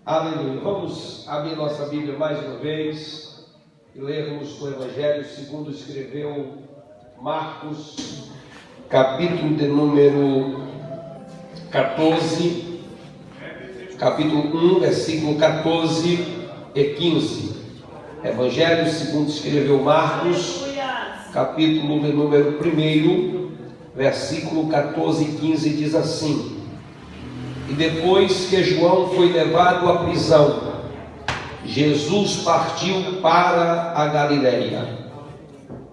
Aleluia. Vamos abrir nossa Bíblia mais uma vez e lermos o Evangelho segundo escreveu Marcos, capítulo de número 14, capítulo 1, versículo 14 e 15. Evangelho segundo escreveu Marcos, capítulo de número 1, versículo 14 e 15, diz assim: E depois que João foi levado à prisão, Jesus partiu para a Galileia,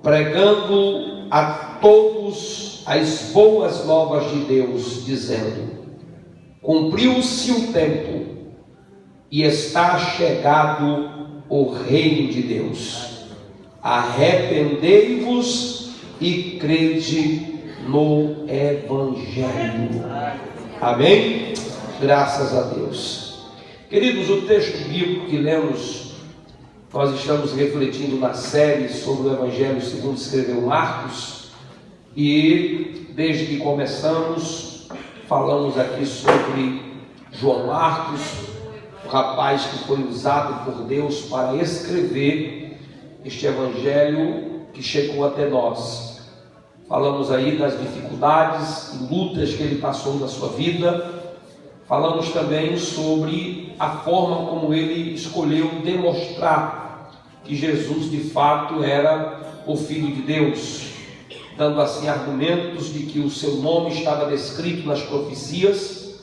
pregando a todos as boas novas de Deus, dizendo: Cumpriu-se o tempo e está chegado o reino de Deus. Arrependei-vos e crede no Evangelho. Amém? Graças a Deus. Queridos, o texto bíblico que lemos, nós estamos refletindo na série sobre o Evangelho segundo escreveu Marcos, e desde que começamos, falamos aqui sobre João Marcos, o rapaz que foi usado por Deus para escrever este Evangelho que chegou até nós. Falamos aí das dificuldades e lutas que ele passou na sua vida. Falamos também sobre a forma como ele escolheu demonstrar que Jesus de fato era o Filho de Deus, dando assim argumentos de que o seu nome estava descrito nas profecias.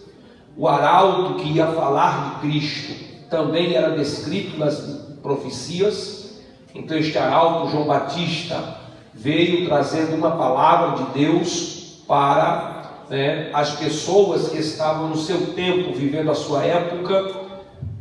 O arauto que ia falar de Cristo também era descrito nas profecias. Então este arauto, João Batista, veio trazendo uma palavra de Deus para as pessoas que estavam no seu tempo, vivendo a sua época.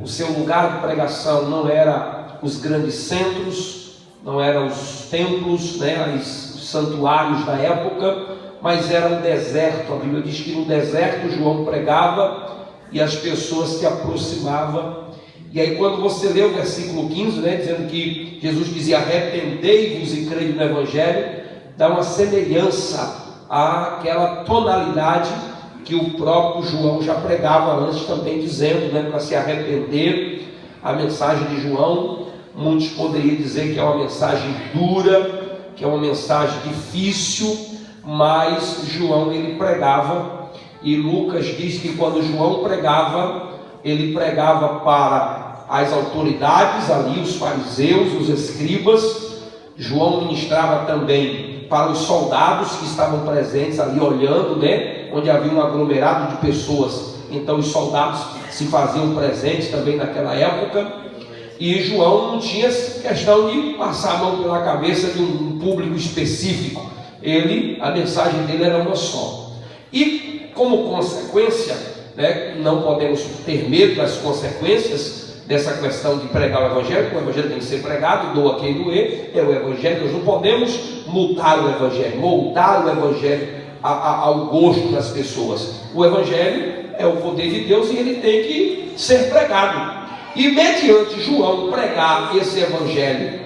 O seu lugar de pregação não era os grandes centros, não eram os templos, os santuários da época, mas era um deserto. A Bíblia diz que no deserto João pregava e as pessoas se aproximavam. E aí quando você lê o versículo 15, dizendo que Jesus dizia: arrependei-vos e crede no Evangelho, dá uma semelhança àquela tonalidade que o próprio João já pregava antes também, dizendo para se arrepender. A mensagem de João, muitos poderiam dizer que é uma mensagem dura, que é uma mensagem difícil, mas João ele pregava, e Lucas diz que quando João pregava, ele pregava para as autoridades ali, os fariseus, os escribas. João ministrava também para os soldados que estavam presentes ali olhando, onde havia um aglomerado de pessoas. Então os soldados se faziam presentes também naquela época. E João não tinha questão de passar a mão pela cabeça de um público específico. A mensagem dele era uma só. E como consequência, não podemos ter medo das consequências dessa questão de pregar o Evangelho, porque o Evangelho tem que ser pregado, doa quem doer, é o Evangelho. Nós não podemos mudar o Evangelho, moldar o Evangelho ao gosto das pessoas. O Evangelho é o poder de Deus e ele tem que ser pregado. E mediante João pregar esse Evangelho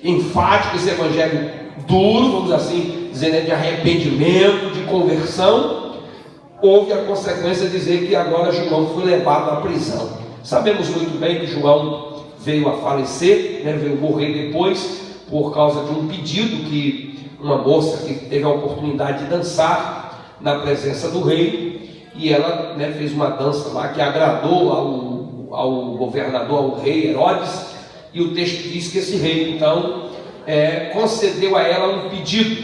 enfático, esse Evangelho duro, vamos assim dizer, de arrependimento, de conversão, houve a consequência de dizer que agora João foi levado à prisão. Sabemos muito bem que João veio a falecer, veio morrer depois, por causa de um pedido que uma moça que teve a oportunidade de dançar na presença do rei, e ela fez uma dança lá que agradou ao governador, ao rei Herodes, e o texto diz que esse rei então concedeu a ela um pedido,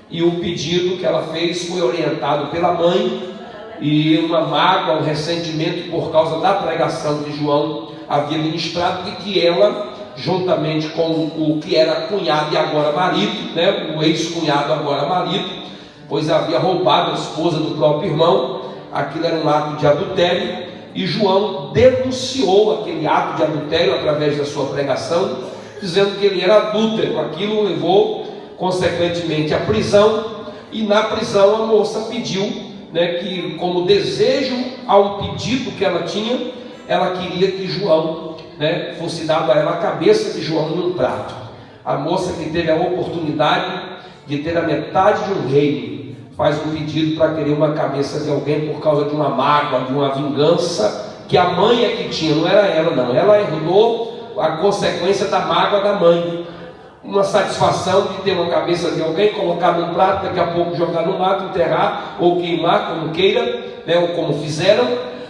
e o pedido que ela fez foi orientado pela mãe, e uma mágoa, um ressentimento por causa da pregação que João havia ministrado, e que ela, juntamente com o que era cunhado e agora marido, o ex-cunhado agora marido, pois havia roubado a esposa do próprio irmão, aquilo era um ato de adultério, e João denunciou aquele ato de adultério através da sua pregação, dizendo que ele era adúltero. Aquilo levou consequentemente à prisão, e na prisão a moça pediu que, como desejo a um pedido que ela tinha, ela queria que João fosse dado a ela a cabeça de João num prato. A moça que teve a oportunidade de ter a metade de um reino faz um pedido para querer uma cabeça de alguém por causa de uma mágoa, de uma vingança, que a mãe é que tinha, não era ela não. Ela herdou a consequência da mágoa da mãe. Uma satisfação de ter uma cabeça de alguém, colocar num prato, daqui a pouco jogar no mato, enterrar ou queimar, como queira, né, ou como fizeram.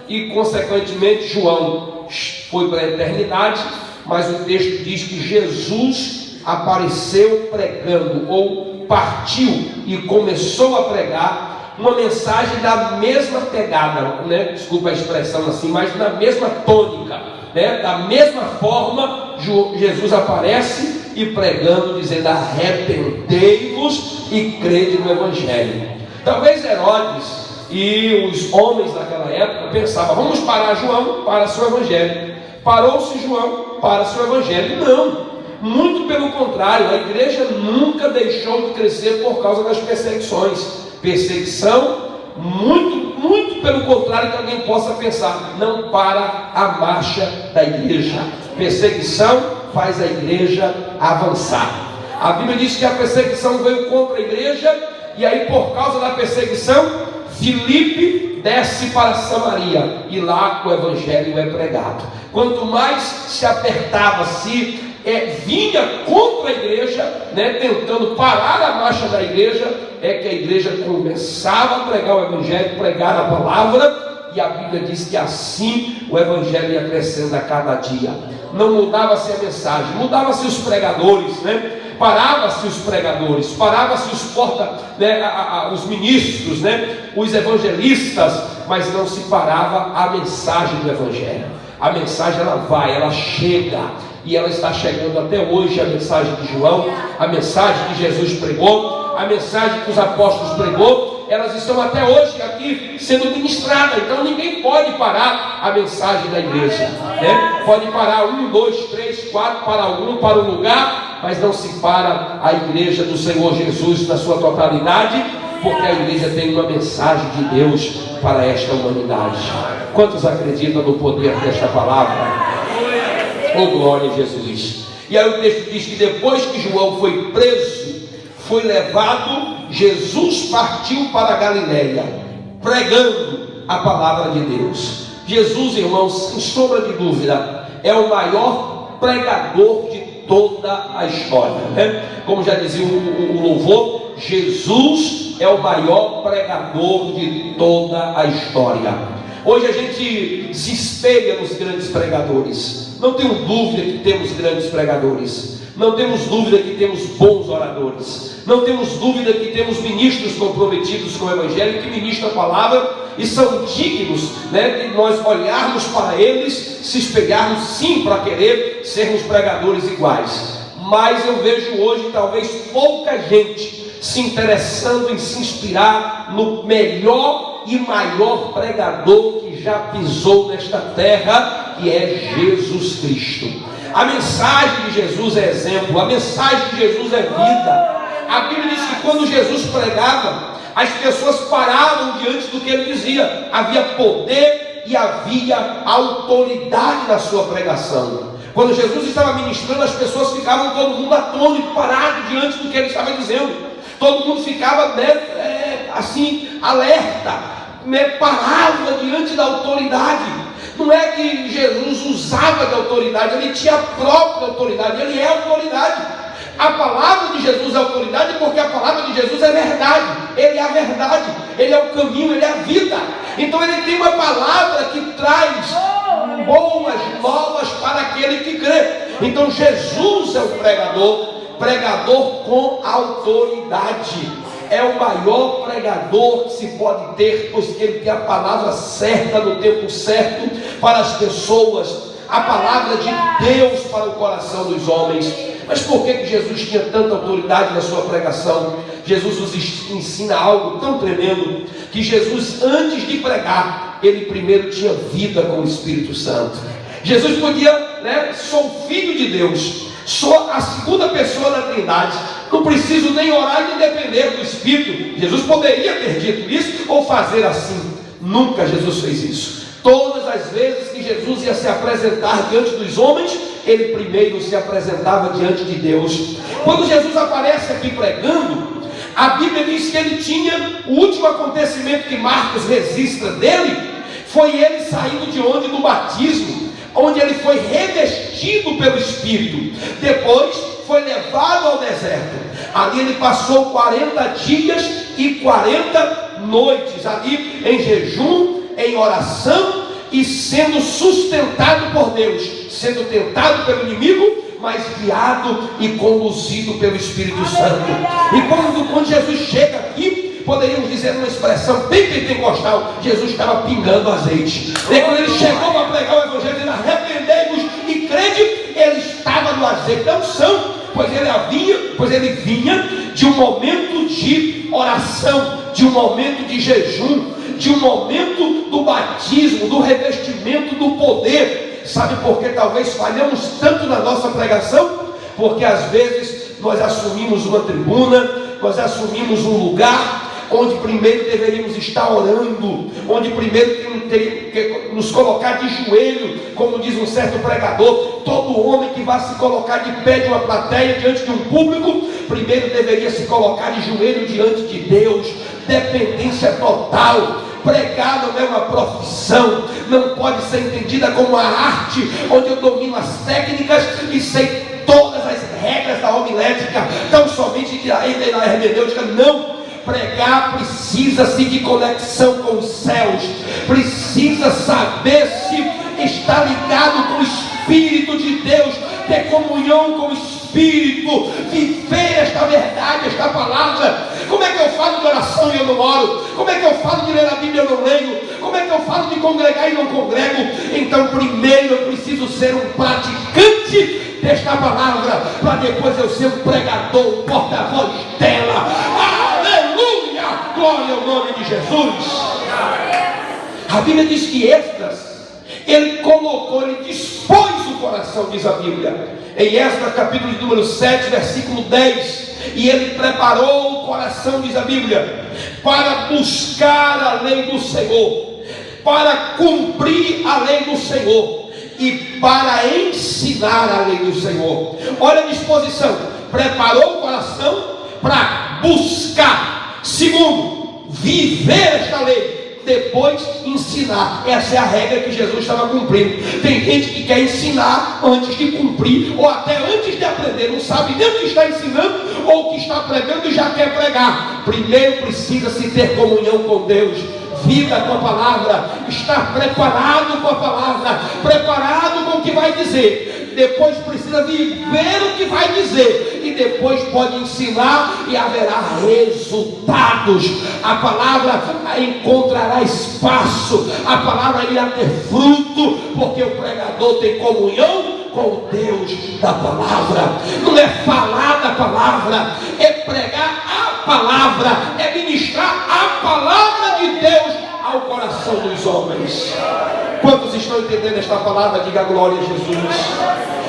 E consequentemente João foi para a eternidade, mas o texto diz que Jesus apareceu pregando, ou partiu e começou a pregar uma mensagem da mesma pegada, né? Desculpa a expressão assim, mas na mesma tônica, né? Da mesma forma, Jesus aparece e pregando, dizendo: arrependei-vos e crede no Evangelho. Talvez Herodes e os homens daquela época pensavam: vamos parar João para seu Evangelho. Parou-se João para seu Evangelho. Não, muito pelo contrário, a igreja nunca deixou de crescer por causa das perseguições. Perseguição, muito pelo contrário que alguém possa pensar, não para a marcha da igreja. Perseguição faz a igreja avançar. A Bíblia diz que a perseguição veio contra a igreja, e aí por causa da perseguição, Filipe desce para Samaria, e lá o Evangelho é pregado. Quanto mais se apertava, vinha contra a igreja, né, tentando parar a marcha da igreja, é que a igreja começava a pregar o Evangelho, pregar a palavra, e a Bíblia diz que assim o Evangelho ia crescendo a cada dia. Não mudava-se a mensagem, mudava-se os pregadores, né? Parava-se os pregadores, parava-se os ministros, né? Os evangelistas, mas não se parava a mensagem do Evangelho. A mensagem ela vai, ela chega, e ela está chegando até hoje. A mensagem de João, a mensagem que Jesus pregou, a mensagem que os apóstolos pregou, elas estão até hoje aqui sendo ministradas. Então ninguém pode parar a mensagem da igreja, né? Pode parar 1, 2, 3, 4 para o lugar, mas não se para a igreja do Senhor Jesus na sua totalidade, porque a igreja tem uma mensagem de Deus para esta humanidade. Quantos acreditam no poder desta palavra? Oh, glória a Jesus. E aí o texto diz que depois que João foi preso, foi levado, Jesus partiu para a Galileia, pregando a palavra de Deus. Jesus, irmãos, sem sombra de dúvida, é o maior pregador de toda a história, né? Como já dizia o louvor, Jesus é o maior pregador de toda a história. Hoje a gente se espelha nos grandes pregadores. Não tenho dúvida que temos grandes pregadores. Não temos dúvida que temos bons oradores. Não temos dúvida que temos ministros comprometidos com o Evangelho, que ministram a palavra e são dignos, né, de nós olharmos para eles, se espelharmos sim para querer sermos pregadores iguais. Mas eu vejo hoje talvez pouca gente se interessando em se inspirar no melhor e maior pregador que já pisou nesta terra, que é Jesus Cristo. A mensagem de Jesus é exemplo, a mensagem de Jesus é vida. A Bíblia diz que quando Jesus pregava, as pessoas paravam diante do que ele dizia. Havia poder e havia autoridade na sua pregação. Quando Jesus estava ministrando, as pessoas ficavam todo mundo atônito, parado diante do que ele estava dizendo. Todo mundo ficava assim, alerta, parava diante da autoridade. Não é que Jesus usava de autoridade, ele tinha a própria autoridade, ele é autoridade. A palavra de Jesus é autoridade, porque a palavra de Jesus é verdade. Ele é a verdade, ele é o caminho, ele é a vida. Então ele tem uma palavra que traz boas novas para aquele que crê. Então Jesus é o pregador com autoridade. É o maior pregador que se pode ter, pois ele tem a palavra certa no tempo certo para as pessoas, a palavra de Deus para o coração dos homens. Mas por que Jesus tinha tanta autoridade na sua pregação? Jesus nos ensina algo tão tremendo, que Jesus, antes de pregar, ele primeiro tinha vida com o Espírito Santo. Jesus podia, sou filho de Deus, sou a segunda pessoa da Trindade, não preciso nem orar e nem depender do Espírito. Jesus poderia ter dito isso ou fazer assim. Nunca Jesus fez isso. Todas as vezes que Jesus ia se apresentar diante dos homens, ele primeiro se apresentava diante de Deus. Quando Jesus aparece aqui pregando, a Bíblia diz que ele tinha o último acontecimento que Marcos registra dele, Foi ele saindo de onde? Do batismo, onde ele foi revestido pelo Espírito. Depois foi levado ao deserto. Ali ele passou 40 dias e 40 noites, ali em jejum, em oração e sendo sustentado por Deus, sendo tentado pelo inimigo, mas guiado e conduzido pelo Espírito Santo. E quando Jesus chega aqui, poderíamos dizer uma expressão bem pentecostal: Jesus estava pingando azeite. E quando ele chegou para pregar o evangelho, ele arrependei-vos e crede, ele estava no azeite da unção, pois ele vinha de um momento de oração, de um momento de jejum, de um momento do batismo, do revestimento do poder. Sabe por que talvez falhamos tanto na nossa pregação? Porque às vezes nós assumimos uma tribuna, nós assumimos um lugar onde primeiro deveríamos estar orando, onde primeiro teríamos que nos colocar de joelho, como diz um certo pregador. Todo homem que vai se colocar de pé de uma plateia diante de um público, primeiro deveria se colocar de joelho diante de Deus. Dependência total. Pregar não é uma profissão, não pode ser entendida como uma arte, onde eu domino as técnicas e sei todas as regras da homilética, tão somente da hermenêutica. Não. Pregar precisa-se de conexão com os céus, precisa saber se está ligado com o Espírito de Deus, ter comunhão com o Espírito, viver esta verdade, esta palavra. Como é que eu falo de oração e eu não oro? Como é que eu falo de ler a Bíblia e eu não leio? Como é que eu falo de congregar e não congrego? Então primeiro eu preciso ser um praticante desta palavra, para depois eu ser um pregador, um porta-voz dela. Aleluia! Glória ao nome de Jesus. A Bíblia diz que Esdras, ele colocou, ele dispôs o coração, diz a Bíblia, em Esdras capítulo de número 7, versículo 10, e ele preparou o coração, diz a Bíblia, para buscar a lei do Senhor, para cumprir a lei do Senhor e para ensinar a lei do Senhor. Olha a disposição: preparou o coração para buscar, segundo, viver esta lei, depois ensinar. Essa é a regra que Jesus estava cumprindo. Tem gente que quer ensinar antes de cumprir, ou até antes de aprender, não sabe nem o que está ensinando ou o que está pregando e já quer pregar. Primeiro precisa-se ter comunhão com Deus, vida com a palavra, estar preparado com a palavra, preparado com o que vai dizer. Depois precisa viver o que vai dizer, e depois pode ensinar, e haverá resultados. A palavra encontrará espaço, a palavra irá ter fruto, porque o pregador tem comunhão com o Deus da palavra. Não é falar da palavra, é pregar a palavra, é ministrar a palavra de Deus ao coração dos homens. Quantos estão entendendo esta palavra? Diga glória a Jesus.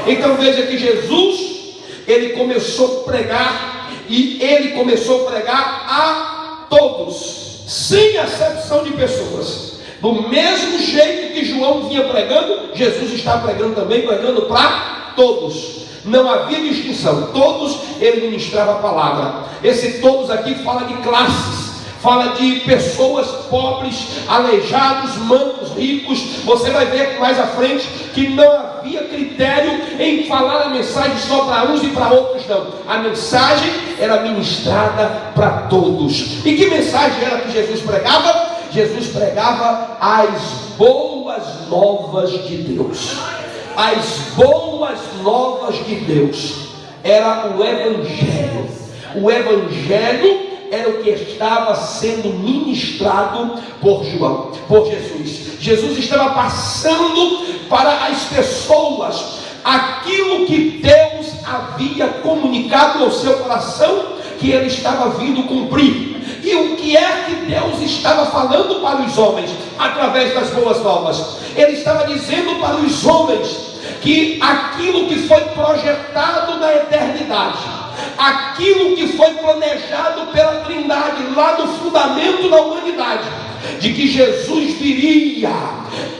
Então veja que Jesus, ele começou a pregar, e ele começou a pregar a todos, sem acepção de pessoas. Do mesmo jeito que João vinha pregando, Jesus está pregando também, pregando para todos. Não havia distinção, todos ele ministrava a palavra. Esse todos aqui fala de classes, fala de pessoas pobres, aleijados, mancos, ricos. Você vai ver mais à frente que não havia critério em falar a mensagem só para uns e para outros, não. A mensagem era ministrada para todos. E que mensagem era que Jesus pregava? Jesus pregava as boas novas de Deus. As boas novas de Deus era o Evangelho. O Evangelho era o que estava sendo ministrado por João, por Jesus. Jesus estava passando para as pessoas aquilo que Deus havia comunicado ao seu coração, que ele estava vindo cumprir. E o que é que Deus estava falando para os homens através das boas novas? Ele estava dizendo para os homens que aquilo que foi projetado na eternidade, aquilo que foi planejado pela Trindade lá no fundamento da humanidade, de que Jesus viria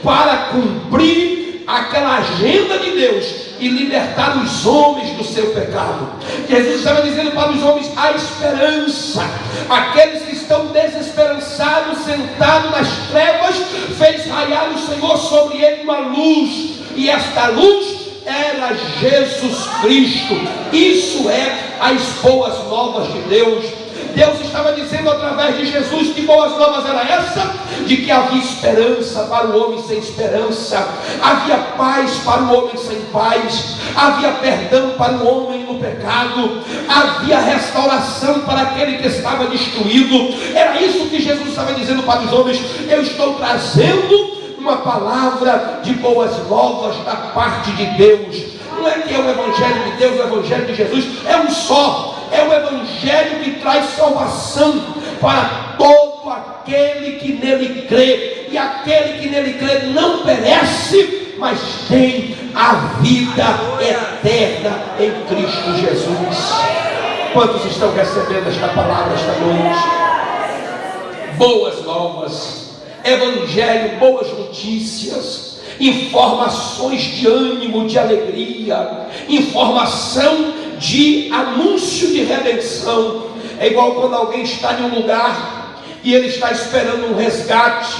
para cumprir a aquela agenda de Deus e libertar os homens do seu pecado. Jesus estava dizendo para os homens: há esperança. Aqueles que estão desesperançados, sentados nas trevas, fez raiar o Senhor sobre ele uma luz, e esta luz era Jesus Cristo. Isso é as boas novas de Deus. Deus estava dizendo através de Jesus que boas novas era essa, de que havia esperança para o homem sem esperança, havia paz para o homem sem paz, havia perdão para o homem no pecado, havia restauração para aquele que estava destruído. Era isso que Jesus estava dizendo para os homens: eu estou trazendo uma palavra de boas novas da parte de Deus. Não é que é o Evangelho de Deus, o Evangelho de Jesus é um só. É o Evangelho que traz salvação para todo aquele que nele crê. E aquele que nele crê não perece, mas tem a vida eterna em Cristo Jesus. Quantos estão recebendo esta palavra esta noite? Boas novas, Evangelho, boas notícias, informações de ânimo, de alegria, informação de anúncio de redenção. É igual quando alguém está em um lugar e ele está esperando um resgate,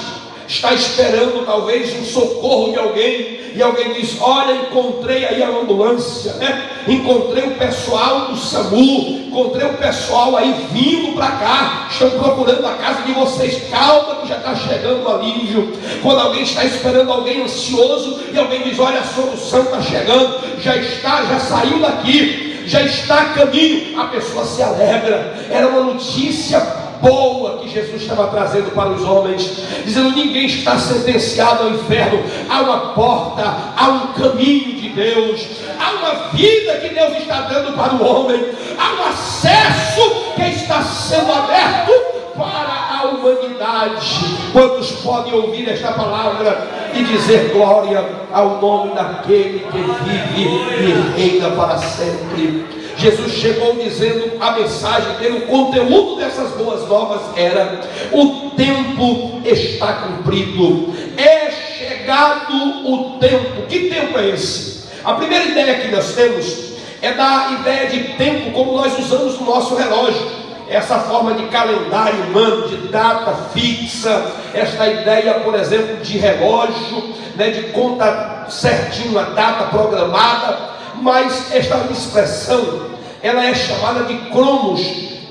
está esperando talvez um socorro de alguém, e alguém diz: olha, encontrei aí a ambulância, né? Encontrei o pessoal do SAMU, encontrei o pessoal aí vindo para cá, estão procurando a casa de vocês, calma que já está chegando o alívio. Quando alguém está esperando alguém ansioso e alguém diz: olha, a solução está chegando, já saiu daqui, já está a caminho, a pessoa se alegra. Era uma notícia boa que Jesus estava trazendo para os homens, dizendo: ninguém está sentenciado ao inferno, há uma porta, há um caminho de Deus, há uma vida que Deus está dando para o homem, há um acesso que está sendo aberto para a humanidade. Quantos podem ouvir esta palavra e dizer glória ao nome daquele que vive e reina para sempre? Jesus chegou dizendo a mensagem dele, o conteúdo dessas boas novas era: o tempo está cumprido, é chegado o tempo. Que tempo é esse? A primeira ideia que nós temos é da ideia de tempo como nós usamos no nosso relógio, essa forma de calendário humano, de data fixa, esta ideia, por exemplo, de relógio, né, de conta certinho a data programada. Mas esta expressão, ela é chamada de cronos,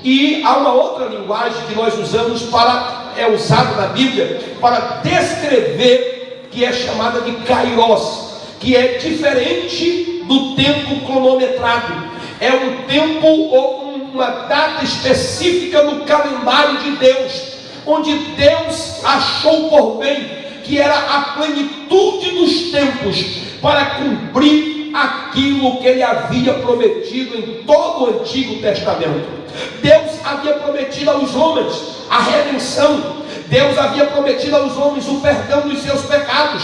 e há uma outra linguagem que nós usamos é usada na Bíblia para descrever, que é chamada de kairos, que é diferente do tempo cronometrado. É um tempo ou uma data específica no calendário de Deus, onde Deus achou por bem que era a plenitude dos tempos para cumprir aquilo que ele havia prometido em todo o Antigo Testamento. Deus havia prometido aos homens a redenção. Deus havia prometido aos homens o perdão dos seus pecados.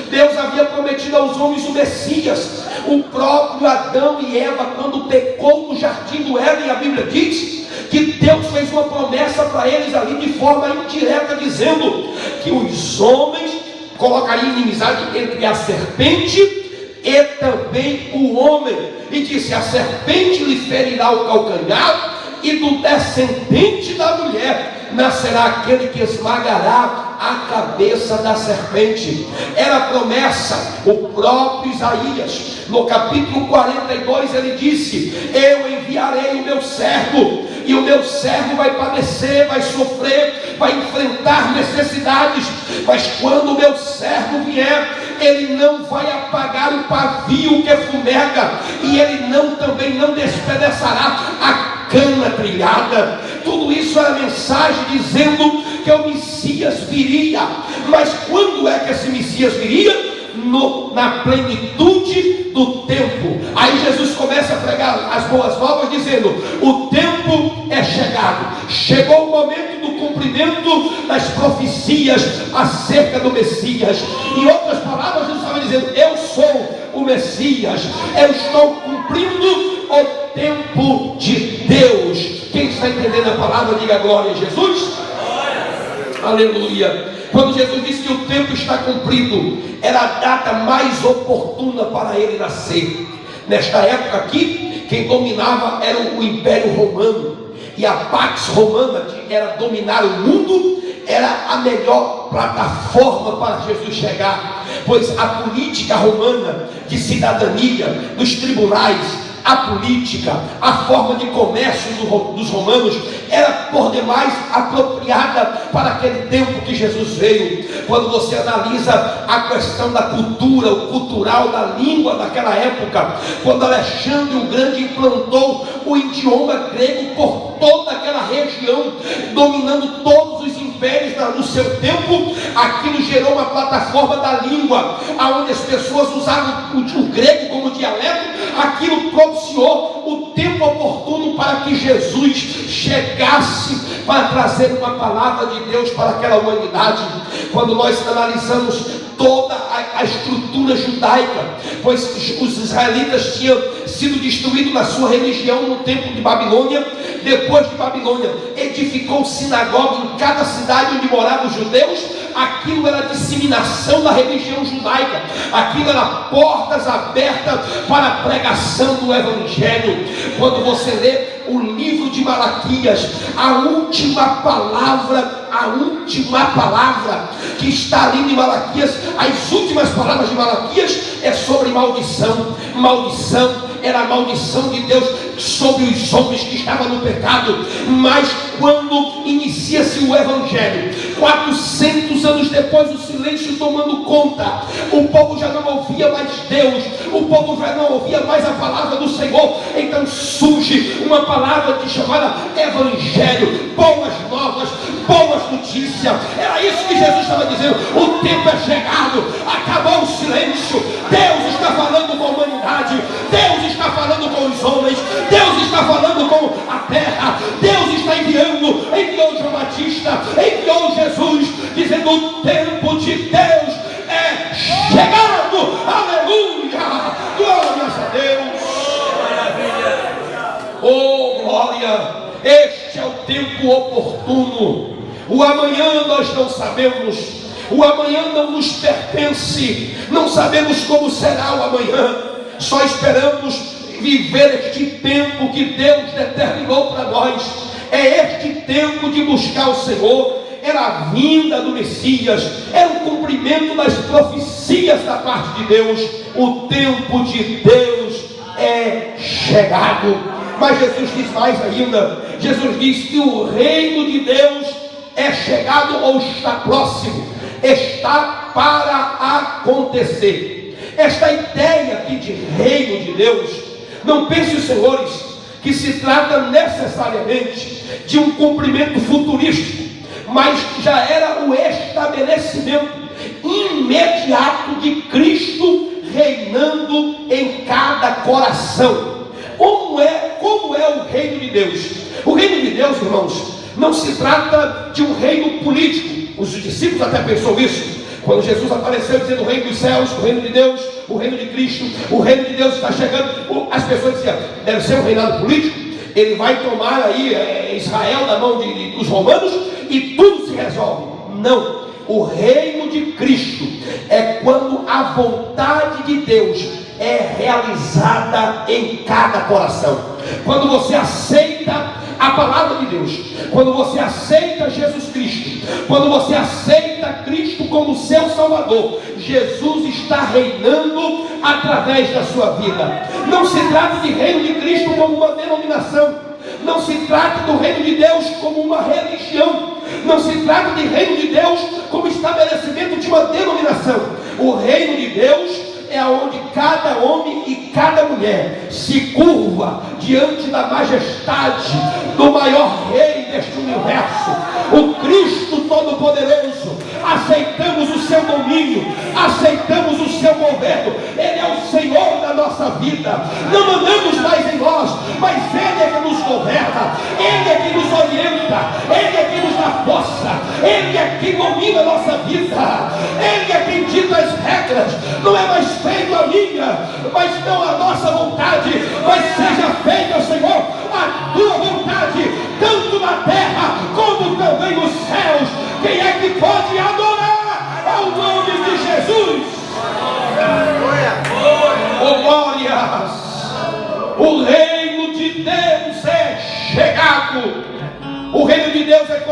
Deus havia prometido aos homens o Messias. O próprio Adão e Eva, quando pecou no jardim do Éden, a Bíblia diz que Deus fez uma promessa para eles ali de forma indireta, dizendo que os homens colocariam inimizade entre a serpente e também o homem, e disse: a serpente lhe ferirá o calcanhar, e do descendente da mulher nascerá aquele que esmagará a cabeça da serpente. Era a promessa. O próprio Isaías, no capítulo 42, ele disse: eu enviarei o meu servo, e o meu servo vai padecer, vai sofrer, vai enfrentar necessidades, mas quando o meu servo vier, ele não vai apagar o pavio que fumega, e ele também não despedaçará a cana trilhada. Tudo isso era mensagem dizendo que o Messias viria. Mas quando é que esse Messias viria? Na plenitude do tempo. Aí Jesus começa a pregar as boas novas dizendo: o tempo é chegado, chegou o momento do cumprimento das profecias acerca do Messias. Em outras palavras, Jesus estava dizendo: eu sou o Messias, eu estou cumprindo o tempo de Deus. Quem está entendendo a palavra, diga glória a Jesus. Aleluia. Quando Jesus disse que o tempo está cumprido, era a data mais oportuna para ele nascer. Nesta época aqui, quem dominava era o Império Romano, e a Pax Romana, que era dominar o mundo, era a melhor plataforma para Jesus chegar, pois a política romana de cidadania, dos tribunais, a política, a forma de comércio dos romanos era por demais apropriada para aquele tempo que Jesus veio. Quando você analisa a questão da cultura, o cultural da língua daquela época, quando Alexandre o Grande implantou o idioma grego por toda aquela região, dominando todos os impérios no seu tempo, aquilo gerou uma plataforma da língua, onde as pessoas usavam o grego como dialeto. Aquilo propiciou o tempo oportuno para que Jesus chegasse para trazer uma palavra de Deus para aquela humanidade. Quando nós analisamos toda a estrutura judaica, pois os israelitas tinham sido destruídos na sua religião no tempo de Babilônia. Depois de Babilônia, edificou sinagoga em cada cidade onde moravam os judeus. Aquilo era a disseminação da religião judaica, aquilo era portas abertas para a pregação do Evangelho. Quando você lê o livro de Malaquias, a última palavra que está ali em Malaquias, as últimas palavras de Malaquias é sobre maldição. Era a maldição de Deus sobre os homens que estavam no pecado. Mas quando inicia-se o Evangelho, 400 anos depois, o silêncio tomando conta, o povo já não ouvia mais Deus, o povo já não ouvia mais a palavra do Senhor. Então surge uma palavra chamada Evangelho, boas novas, boas notícias. Era isso que Jesus estava dizendo. O tempo é chegado, acabou o silêncio. Deus está falando com a humanidade, Deus está falando com os homens, Deus está falando com a terra. Deus está enviou João Batista, enviou Jesus, dizendo: o tempo de Deus é chegado. Aleluia, glórias a Deus. Oh glória, este é o tempo oportuno. O amanhã nós não sabemos, o amanhã não nos pertence, não sabemos como será o amanhã, só esperamos viver este tempo que Deus determinou para nós. É este tempo de buscar o Senhor. Era a vinda do Messias, era o cumprimento das profecias da parte de Deus. O tempo de Deus é chegado. Mas Jesus diz mais ainda. Jesus diz que o reino de Deus é chegado ou está próximo, está para acontecer. Esta ideia aqui de reino de Deus, não pense, senhores, que se trata necessariamente de um cumprimento futurístico, mas já era o estabelecimento imediato de Cristo reinando em cada coração. Como é o reino de Deus? O reino de Deus, irmãos, não se trata de um reino político. Os discípulos até pensou isso quando Jesus apareceu dizendo: o reino dos céus, o reino de Deus, o reino de Cristo, o reino de Deus está chegando. As pessoas diziam: deve ser um reinado político, ele vai tomar aí Israel da mão dos romanos e tudo se resolve. Não, o reino de Cristo é quando a vontade de Deus é realizada em cada coração. Quando você aceita a palavra de Deus, quando você aceita Jesus Cristo, quando você aceita Cristo como seu Salvador, Jesus está reinando através da sua vida. Não se trata de reino de Cristo como uma denominação, não se trata do reino de Deus como uma religião, não se trata de reino de Deus como estabelecimento de uma denominação. O reino de Deus é onde cada homem e cada mulher se curva diante da majestade do maior rei deste universo, o Cristo Todo-Poderoso. Aceitamos o seu domínio, aceitamos o seu governo. Ele é o Senhor da nossa vida. Não mandamos mais em nós, mas Ele é que nos governa, Ele é que nos orienta, Ele é que nos dá força, Ele é que domina a nossa vida, Ele é quem dita as regras. Não é mais feita a minha, mas não a nossa vontade, mas seja feita, Senhor, a tua vontade, tanto na terra como também nos céus. Quem é que pode adorar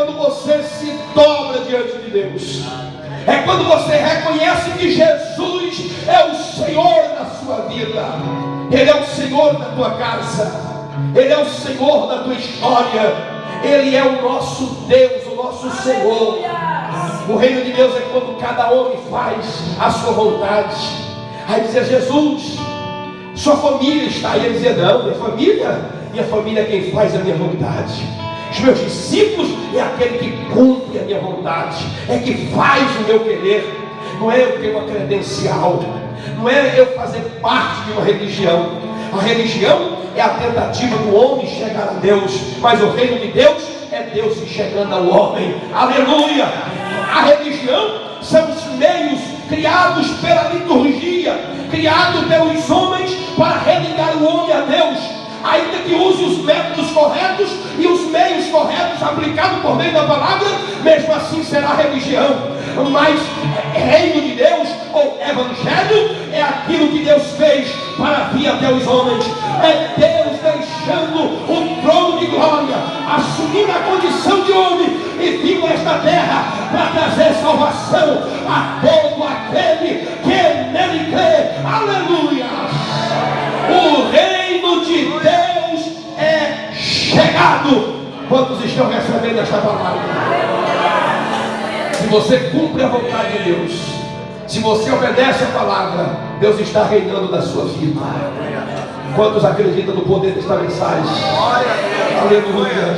quando você se dobra diante de Deus. É quando você reconhece que Jesus é o Senhor da sua vida. Ele é o Senhor da tua casa. Ele é o Senhor da tua história. Ele é o nosso Deus, o nosso Senhor. O reino de Deus é quando cada homem faz a sua vontade. Aí dizia Jesus, sua família está aí. Ele dizia, não, minha família é quem faz a minha vontade. Os meus discípulos é aquele que cumpre a minha vontade, é que faz o meu querer. Não é eu ter uma credencial, não é eu fazer parte de uma religião. A religião é a tentativa do homem chegar a Deus, mas o reino de Deus é Deus chegando ao homem. Aleluia! A religião são os meios criados pela liturgia, criados pelos homens para religar o homem a Deus. Ainda que use os métodos corretos e os meios corretos aplicados por meio da palavra, mesmo assim será religião. Mas reino de Deus ou evangelho é aquilo que Deus fez para vir até os homens. É Deus deixando o trono de glória, assumindo a condição de homem e vindo a esta terra para trazer salvação a todo aquele que nele crê. Aleluia! O reino de Deus é chegado. Quantos estão recebendo esta palavra? Se você cumpre a vontade de Deus, se você obedece a palavra, Deus está reinando na sua vida. Quantos acreditam no poder desta mensagem? Aleluia.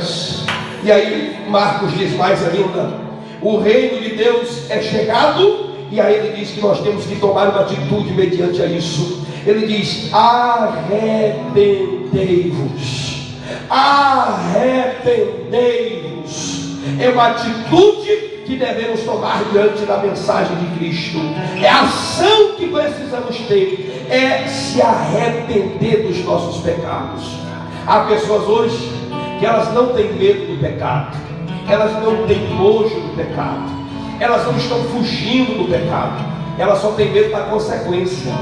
E aí Marcos diz mais ainda, o reino de Deus é chegado. E aí ele diz que nós temos que tomar uma atitude mediante a isso. Ele diz, arrependei-vos. Arrependei-vos. É uma atitude que devemos tomar diante da mensagem de Cristo. É a ação que precisamos ter. É se arrepender dos nossos pecados. Há pessoas hoje que elas não têm medo do pecado. Elas não têm nojo do pecado. Elas não estão fugindo do pecado. Elas só têm medo da consequência.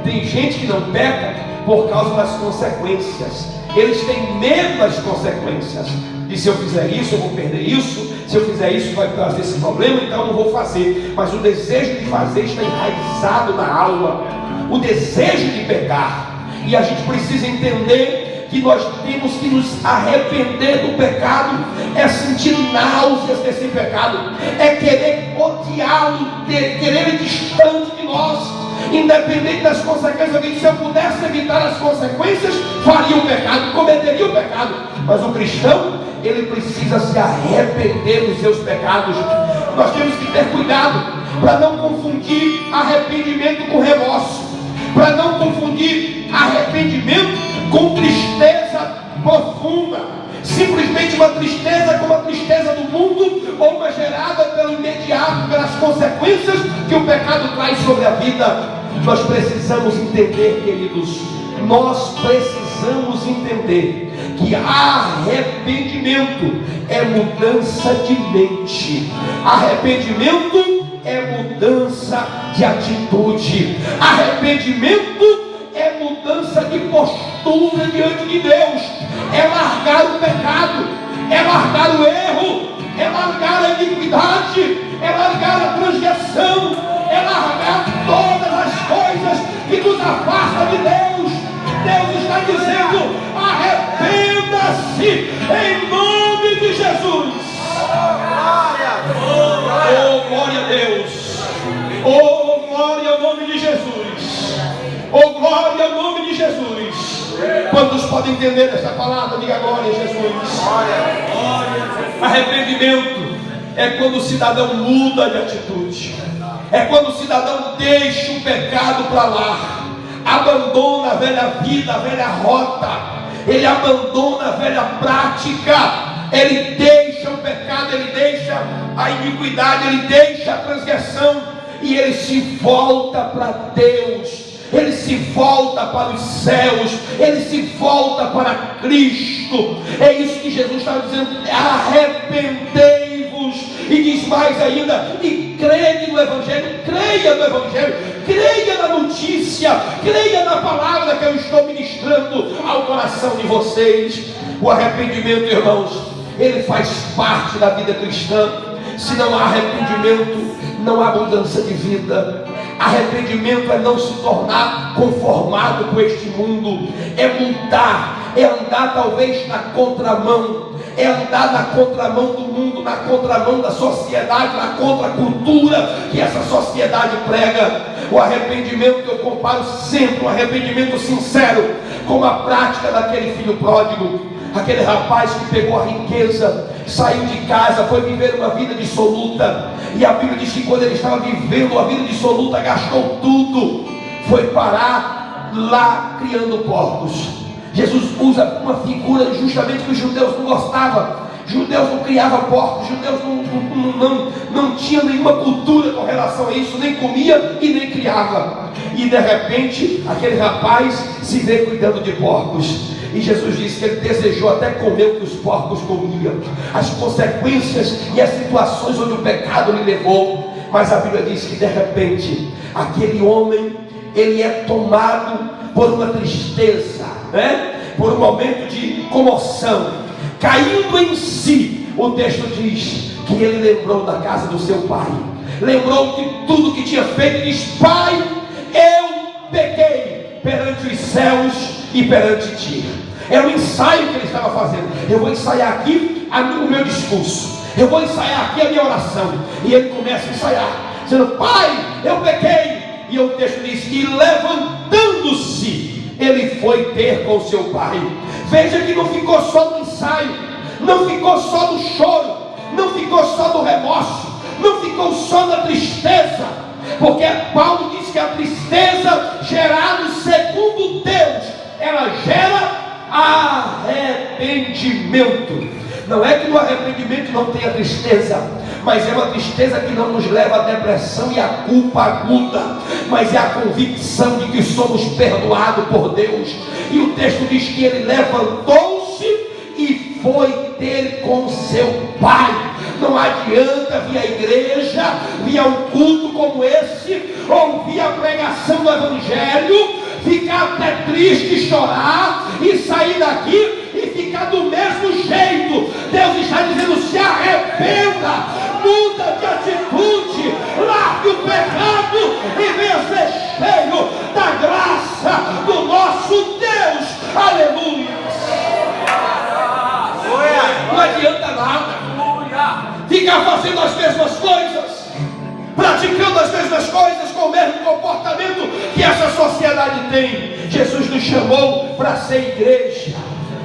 Tem gente que não peca por causa das consequências. Eles têm medo das consequências. De se eu fizer isso, eu vou perder isso. Se eu fizer isso, vai trazer esse problema, então eu não vou fazer. Mas o desejo de fazer está enraizado na alma. O desejo de pecar. E a gente precisa entender que nós temos que nos arrepender do pecado. É sentir náuseas desse pecado. É querer odiá-lo, querer ele distante de nós. Independente das consequências, se eu pudesse evitar as consequências, faria o pecado, cometeria o pecado. Mas o cristão, ele precisa se arrepender dos seus pecados. Nós temos que ter cuidado para não confundir arrependimento com remorso, para não confundir arrependimento com tristeza profunda. Simplesmente uma tristeza como a tristeza do mundo, ou uma gerada pelo imediato, pelas consequências que o pecado traz sobre a vida. Nós precisamos entender, queridos, nós precisamos entender que arrependimento é mudança de mente. Arrependimento é mudança de atitude. Arrependimento é mudança de postura diante de Deus. É largar o pecado, é largar o erro, é largar a iniquidade, é largar a transgressão, é largar todas as coisas que nos afastam de Deus. Deus está dizendo, arrependa-se em nome de Jesus. Oh, glória a Deus. Oh, glória ao nome de Jesus. Oh, glória ao nome de Jesus. Quantos podem entender essa palavra? Diga glória a Jesus. Arrependimento é quando o cidadão muda de atitude. É quando o cidadão deixa o pecado para lá, abandona a velha vida, a velha rota. Ele abandona a velha prática. Ele deixa o pecado, ele deixa a iniquidade, ele deixa a transgressão e ele se volta para Deus. Ele se volta para os céus, ele se volta para Cristo. É isso que Jesus está dizendo, arrependei-vos. E diz mais ainda, e crede no Evangelho, creia no Evangelho, creia na notícia, creia na palavra que eu estou ministrando ao coração de vocês. O arrependimento, irmãos, ele faz parte da vida cristã. Se não há arrependimento, não há mudança de vida. Arrependimento é não se tornar conformado com este mundo, é mudar, é andar talvez na contramão, é andar na contramão do mundo, na contramão da sociedade, na contracultura que essa sociedade prega. O arrependimento eu comparo sempre, o arrependimento sincero, com a prática daquele filho pródigo, aquele rapaz que pegou a riqueza, saiu de casa, foi viver uma vida dissoluta, e a Bíblia diz que quando ele estava vivendo a vida dissoluta, gastou tudo, foi parar lá criando porcos. Jesus usa uma figura justamente que os judeus não gostavam. Judeus não criavam porcos, judeus não tinham nenhuma cultura com relação a isso, nem comia e nem criava. E de repente aquele rapaz se vê cuidando de porcos. E Jesus disse que ele desejou até comer o que os porcos comiam, as consequências e as situações onde o pecado lhe levou. Mas a Bíblia diz que de repente aquele homem, ele é tomado por uma tristeza, né? Por um momento de comoção, caindo em si. O texto diz que ele lembrou da casa do seu pai, lembrou de tudo que tinha feito, e diz: Pai, eu pequei perante os céus e perante ti. Era um ensaio que ele estava fazendo. Eu vou ensaiar aqui o meu discurso, eu vou ensaiar aqui a minha oração. E ele começa a ensaiar, dizendo: Pai, eu pequei. E o texto diz que levantando-se, ele foi ter com seu pai. Veja que não ficou só no ensaio, não ficou só no choro, não ficou só no remorso, não ficou só na tristeza, porque Paulo diz que a tristeza gerada segundo Deus, ela gera arrependimento. Não é que no arrependimento não tenha tristeza, mas é uma tristeza que não nos leva à depressão e à culpa aguda, mas é a convicção de que somos perdoados por Deus. E o texto diz que ele levantou-se e foi ter com seu pai. Não adianta vir à igreja, vir a um culto como esse, ouvir a pregação do Evangelho, ficar até triste, chorar e sair daqui e ficar do mesmo jeito. Deus está dizendo: se arrependa, muda de atitude, largue o pecado e venha ser cheio da graça do nosso Deus. Aleluia. Não adianta nada ficar fazendo as mesmas coisas, praticando as mesmas coisas, com o mesmo comportamento que essa sociedade tem. Jesus nos chamou para ser igreja.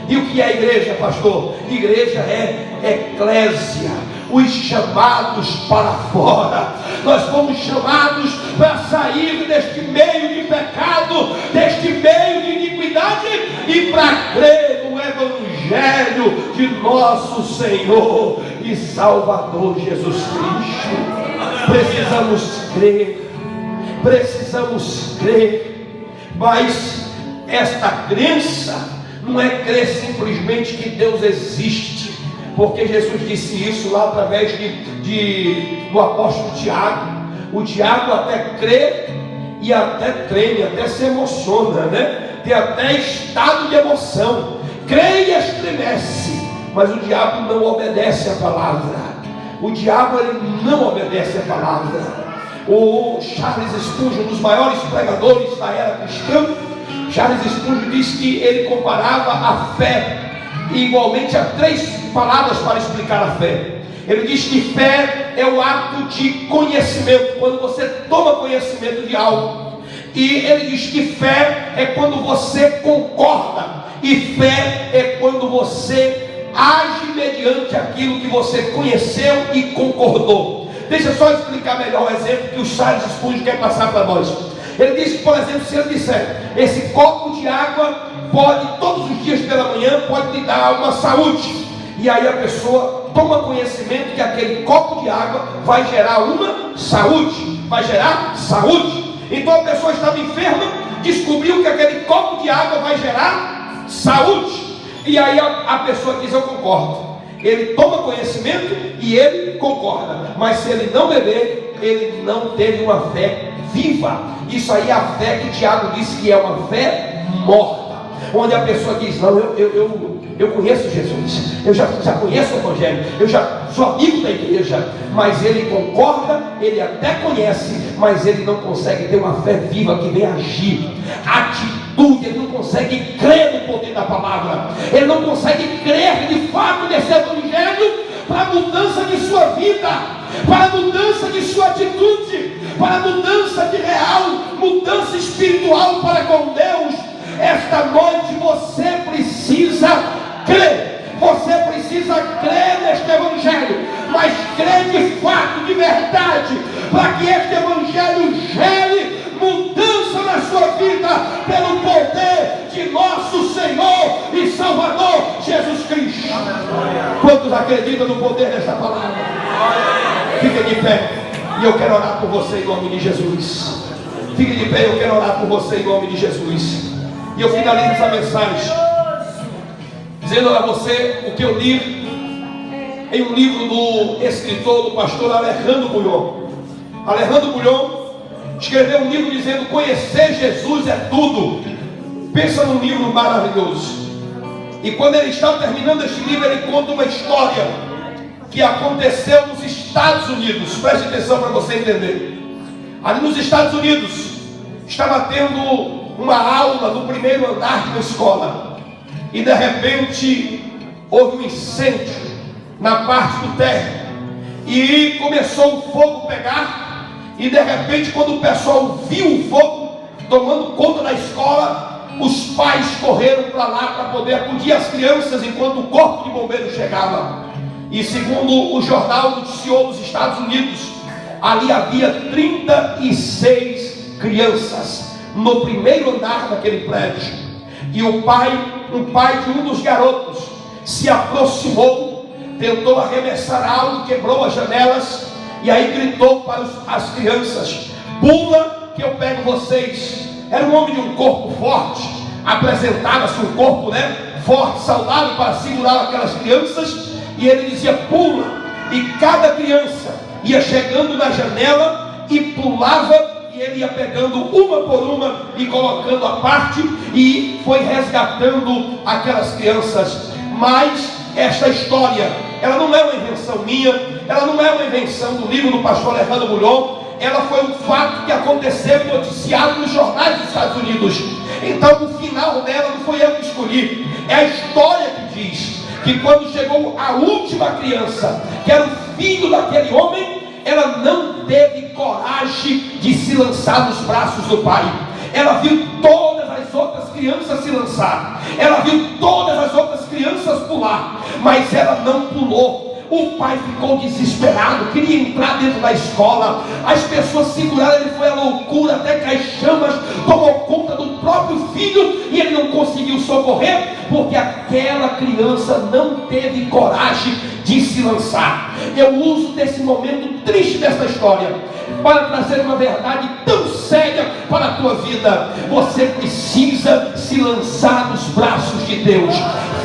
E o que é igreja, pastor? Igreja é eclésia, os chamados para fora. Nós fomos chamados para sair deste meio de pecado, deste meio de iniquidade, e para crer no Evangelho de nosso Senhor e Salvador Jesus Cristo. Precisamos crer, mas esta crença não é crer simplesmente que Deus existe, porque Jesus disse isso lá através do apóstolo Tiago. O Tiago até crê e até treme, até se emociona, né? Tem até estado de emoção, crê e estremece. Mas o diabo não obedece a palavra. O diabo, ele não obedece a palavra. O Charles Spurgeon, um dos maiores pregadores da era cristã, Charles Spurgeon diz que ele comparava a fé igualmente a 3 palavras para explicar a fé. Ele diz que fé é o ato de conhecimento, quando você toma conhecimento de algo. E ele diz que fé é quando você concorda, e fé é quando você age mediante aquilo que você conheceu e concordou. Deixa eu só explicar melhor o exemplo que o Charles Spurgeon quer passar para nós. Ele diz que, por exemplo, se ele disser: esse copo de água pode, todos os dias pela manhã, pode lhe dar uma saúde. E aí a pessoa toma conhecimento que aquele copo de água vai gerar uma saúde, vai gerar saúde. Então a pessoa estava enferma, descobriu que aquele copo de água vai gerar saúde. E aí a pessoa diz: eu concordo. Ele toma conhecimento e ele concorda. Mas se ele não beber, ele não teve uma fé viva. Isso aí é a fé que o Tiago disse que é uma fé morta. onde a pessoa diz: não, eu conheço Jesus, eu já conheço o Evangelho, eu já sou amigo da igreja, mas ele concorda, ele até conhece, mas ele não consegue ter uma fé viva que vem agir, atitude, ele não consegue crer no poder da palavra, ele não consegue crer de fato nesse Evangelho para a mudança de sua vida, para a mudança de sua atitude, para a mudança de real, mudança espiritual para com Deus. Esta noite você precisa crer. Você precisa crer neste Evangelho, mas crer de fato, de verdade, para que este Evangelho gere mudança na sua vida, pelo poder de nosso Senhor e Salvador Jesus Cristo. Quantos acreditam no poder dessa palavra? Fique de pé, e eu quero orar por você em nome de Jesus. Fique de pé, eu quero orar por você em nome de Jesus. E eu finalizo essa mensagem dizendo a você o que eu li em um livro do escritor, do pastor Alejandro Bulhon. Alejandro Bulhon escreveu um livro dizendo: conhecer Jesus é tudo. Pensa num livro maravilhoso. E quando ele está terminando este livro, ele conta uma história que aconteceu nos Estados Unidos. Preste atenção para você entender. Ali nos Estados Unidos estava tendo uma aula no primeiro andar de uma escola, e de repente houve um incêndio na parte do térreo, e começou o fogo a pegar. E de repente, quando o pessoal viu o fogo tomando conta da escola, os pais correram para lá para poder acudir as crianças enquanto o corpo de bombeiros chegava. E segundo o jornal noticiou nos Estados Unidos, ali havia 36 crianças no primeiro andar daquele prédio. E um pai de um dos garotos se aproximou, tentou arremessar algo, quebrou as janelas, e aí gritou para as crianças: pula que eu pego vocês. Era um homem de um corpo forte, apresentava-se um corpo forte, saudável, para segurar aquelas crianças, e ele dizia: pula, e cada criança ia chegando na janela e pulava, e ele ia pegando uma por uma e colocando à parte, e foi resgatando aquelas crianças. Mas esta história, ela não é uma invenção minha, ela não é uma invenção do livro do pastor Alejandro Bulhon, ela foi um fato que aconteceu noticiado nos jornais dos Estados Unidos. Então o final dela não foi eu que escolhi, é a história que diz que quando chegou a última criança, que era o filho daquele homem, ela não teve coragem de se lançar nos braços do pai. Ela viu todas as outras crianças se lançar, ela viu todas as outras crianças pular, mas ela não pulou. O pai ficou desesperado, queria entrar dentro da escola, as pessoas seguraram, ele foi à loucura, até que as chamas tomou conta do próprio filho, e ele não conseguiu socorrer, porque aquela criança não teve coragem de se lançar. Eu uso desse momento triste dessa história para trazer uma verdade tão séria para a tua vida. Você precisa se lançar nos braços de Deus.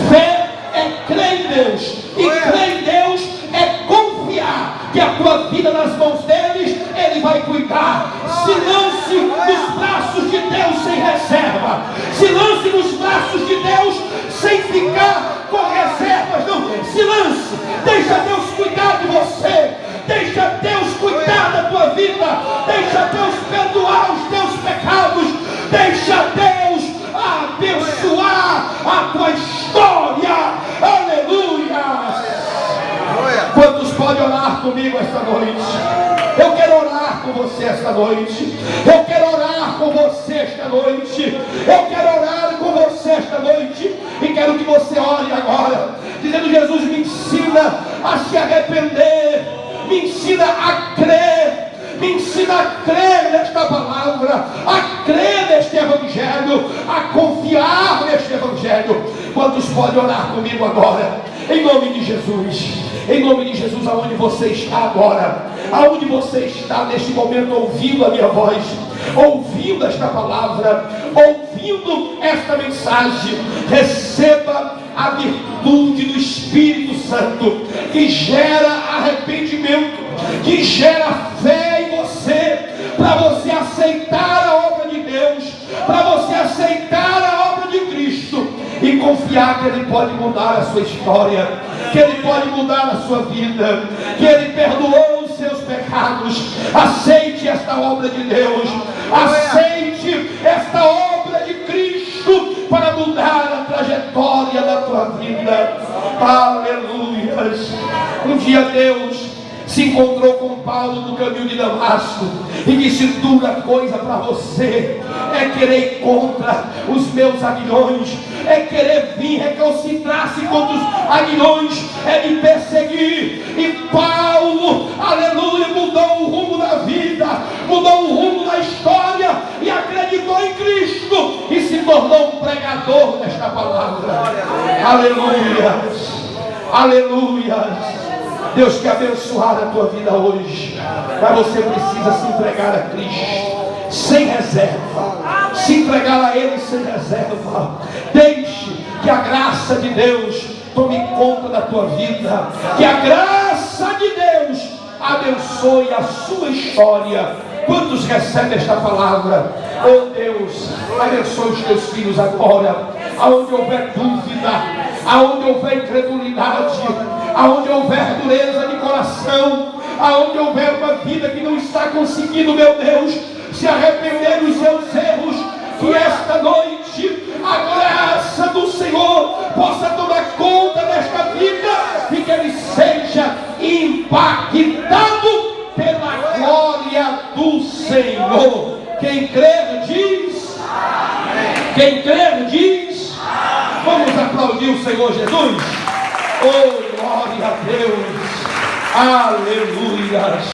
Fé é crer em Deus, e crer em Deus é confiar que a tua vida nas mãos deles, Ele vai cuidar. Se lance nos braços de Deus sem reserva, se lance nos braços de Deus sem ficar com reservas. Não, se lance, deixa Deus cuidar de você, deixa Deus cuidar da tua vida, deixa Deus perdoar os teus pecados, deixa Deus abençoar a tua história. Aleluia! Quantos podem orar comigo esta noite? Eu quero orar com você esta noite. Eu quero orar com você esta noite. Eu quero orar com você esta noite. E quero que você ore agora, dizendo: Jesus, me ensina a se arrepender, me ensina a crer, me ensina a crer nesta palavra, a crer neste Evangelho, a confiar neste Evangelho. Quantos podem orar comigo agora? Em nome de Jesus, em nome de Jesus, aonde você está agora, aonde você está neste momento, ouvindo a minha voz, ouvindo esta palavra, ouvindo esta mensagem, receba a virtude do Espírito Santo, que gera arrependimento, que gera fé em você, para você aceitar a obra de Deus, para você aceitar a obra de Cristo. confiar que Ele pode mudar a sua história, que Ele pode mudar a sua vida, que Ele perdoou os seus pecados. Aceite esta obra de Deus, aceite esta obra de Cristo para mudar a trajetória da tua vida. Aleluias. Um dia Deus se encontrou com Paulo no caminho de Damasco e disse: dura coisa para você é querer ir contra os meus aguilhões, é querer vir recalcitrar-se contra os aguilhões, é me perseguir. E Paulo, aleluia, mudou o rumo da vida, mudou o rumo da história e acreditou em Cristo e se tornou um pregador desta palavra. Aleluia, aleluia. Deus quer abençoar a tua vida hoje, mas você precisa se entregar a Cristo sem reserva, se entregar a Ele sem reserva. Deixe que a graça de Deus tome conta da tua vida, que a graça de Deus abençoe a sua história. Quantos recebem esta palavra? Oh Deus, abençoe os teus filhos agora. Aonde houver dúvida, aonde houver incredulidade, aonde houver dureza de coração, aonde houver uma vida que não está conseguindo, meu Deus, se arrepender dos seus erros, que esta noite a graça do Senhor possa tomar conta desta vida e que ele seja impactado pela glória do Senhor. Quem crer diz amém. Quem crer diz amém. Vamos aplaudir o Senhor Jesus. Oh, glória a Deus. Aleluia.